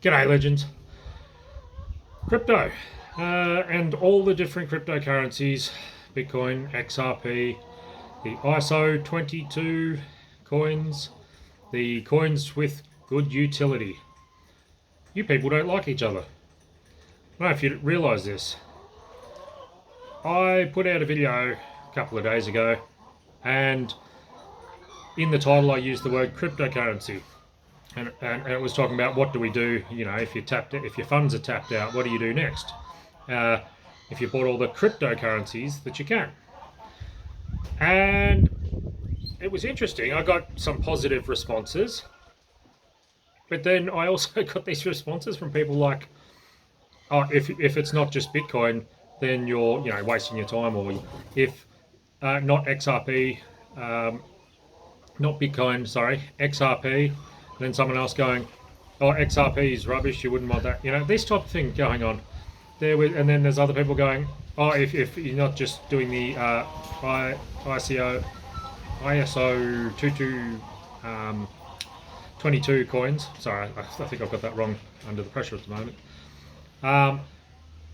G'day legends. Crypto and all the different cryptocurrencies, Bitcoin, XRP, the ISO 22 coins, the coins with good utility. You people don't like each other. I don't know if you realise this. I put out a video a couple of days ago, and in the title I used the word cryptocurrency. And it was talking about what do we do, if if your funds are tapped out, what do you do next? If you bought all the cryptocurrencies that you can. And it was interesting. I got some positive responses, but then I also got these responses from people like, oh, if it's not just Bitcoin, then you're wasting your time, or if not XRP, not Bitcoin, sorry, XRP. Then someone else going, oh, XRP is rubbish, you wouldn't want that. This type of thing going on. And then there's other people going, oh, if you're not just doing the ISO 22 coins. Sorry, I think I've got that wrong under the pressure at the moment. And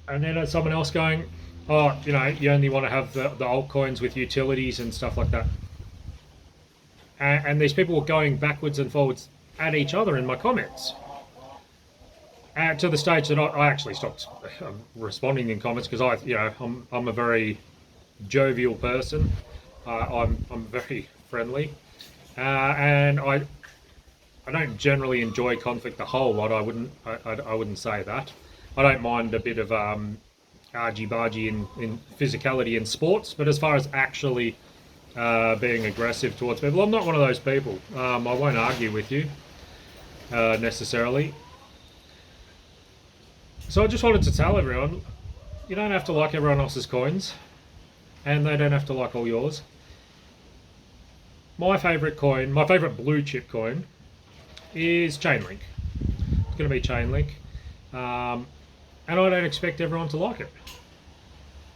then there's someone else going, oh, you only want to have the altcoins with utilities and stuff like that. And these people were going backwards and forwards at each other in my comments, to the stage that I actually stopped responding in comments, because I'm a very jovial person. I'm very friendly, and I don't generally enjoy conflict a whole lot. I wouldn't say that. I don't mind a bit of argy-bargy in physicality in sports, but as far as actually being aggressive towards people, I'm not one of those people. I won't argue with you necessarily. So I just wanted to tell everyone, you don't have to like everyone else's coins, and they don't have to like all yours. My favourite coin, my favourite blue chip coin, is Chainlink. It's going to be Chainlink, and I don't expect everyone to like it.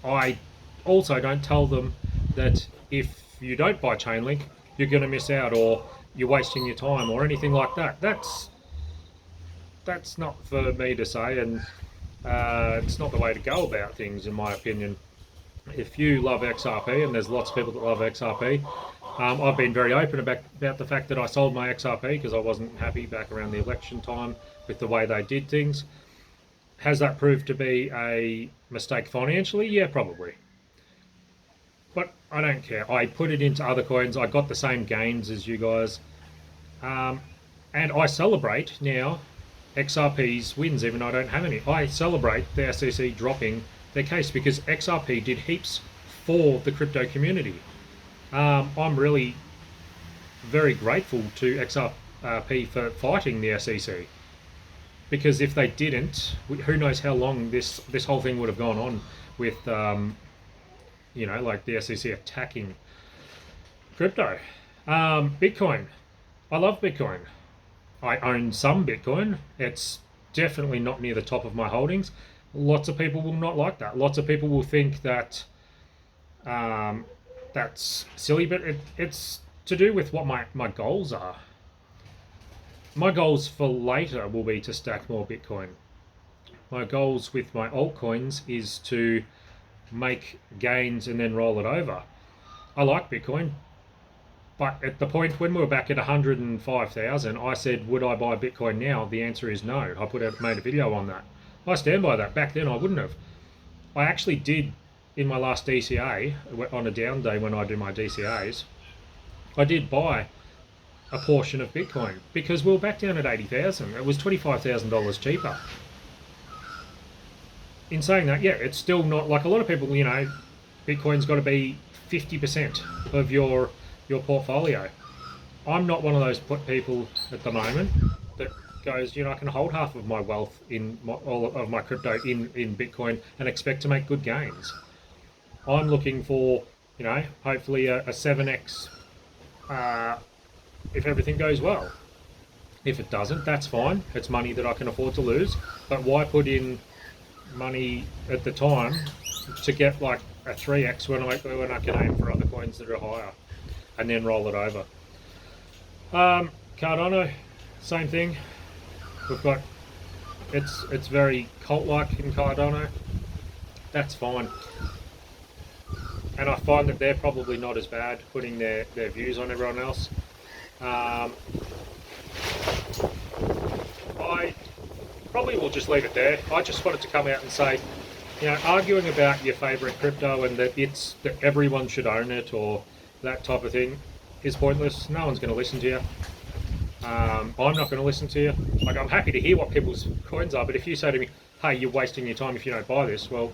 I also don't tell them that if you don't buy Chainlink, you're going to miss out, or you're wasting your time, or anything like that. That's not for me to say, and it's not the way to go about things, in my opinion. If you love XRP, and there's lots of people that love XRP, I've been very open about the fact that I sold my XRP because I wasn't happy back around the election time with the way they did things. Has that proved to be a mistake financially? Yeah, probably. But I don't care. I put it into other coins. I got the same gains as you guys. And I celebrate now XRP's wins, even though I don't have any. I celebrate the SEC dropping their case, because XRP did heaps for the crypto community. I'm really very grateful to XRP for fighting the SEC, because if they didn't, who knows how long this whole thing would have gone on with like the SEC attacking crypto. Bitcoin. I love Bitcoin. I own some Bitcoin. It's definitely not near the top of my holdings. Lots of people will not like that. Lots of people will think that that's silly, but it's to do with what my goals are. My goals for later will be to stack more Bitcoin. My goals with my altcoins is to make gains and then roll it over. I like Bitcoin, but at the point when we were back at 105,000, I said, would I buy Bitcoin now? The answer is no. Made a video on that. I stand by that. Back then I wouldn't have. I actually did, in my last DCA, on a down day when I do my DCAs, I did buy a portion of Bitcoin, because we were back down at 80,000. It was $25,000 cheaper. In saying that, yeah, it's still not, like a lot of people, Bitcoin's got to be 50% of your portfolio. I'm not one of those people at the moment that goes, I can hold half of my wealth all of my crypto in Bitcoin and expect to make good gains. I'm looking for, hopefully a 7x if everything goes well. If it doesn't, that's fine. It's money that I can afford to lose. But why put in money at the time to get like a 3x when I can aim for other coins that are higher and then roll it over? Cardano, same thing. We've got it's very cult-like in Cardano. That's fine. And I find that they're probably not as bad putting their views on everyone else. I probably will just leave it there. I just wanted to come out and say, arguing about your favourite crypto and that everyone should own it or that type of thing is pointless. No one's going to listen to you. I'm not going to listen to you. Like, I'm happy to hear what people's coins are, but if you say to me, hey, you're wasting your time if you don't buy this, well,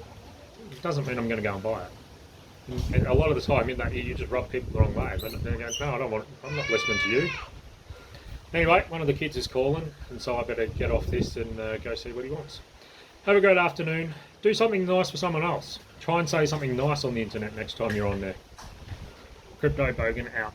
it doesn't mean I'm going to go and buy it. And a lot of the time in that, you just rub people the wrong way. And they go, no, I don't want it. I'm not listening to you. Anyway, one of the kids is calling, and so I better get off this and go see what he wants. Have a great afternoon. Do something nice for someone else. Try and say something nice on the internet next time you're on there. Crypto Bogan out.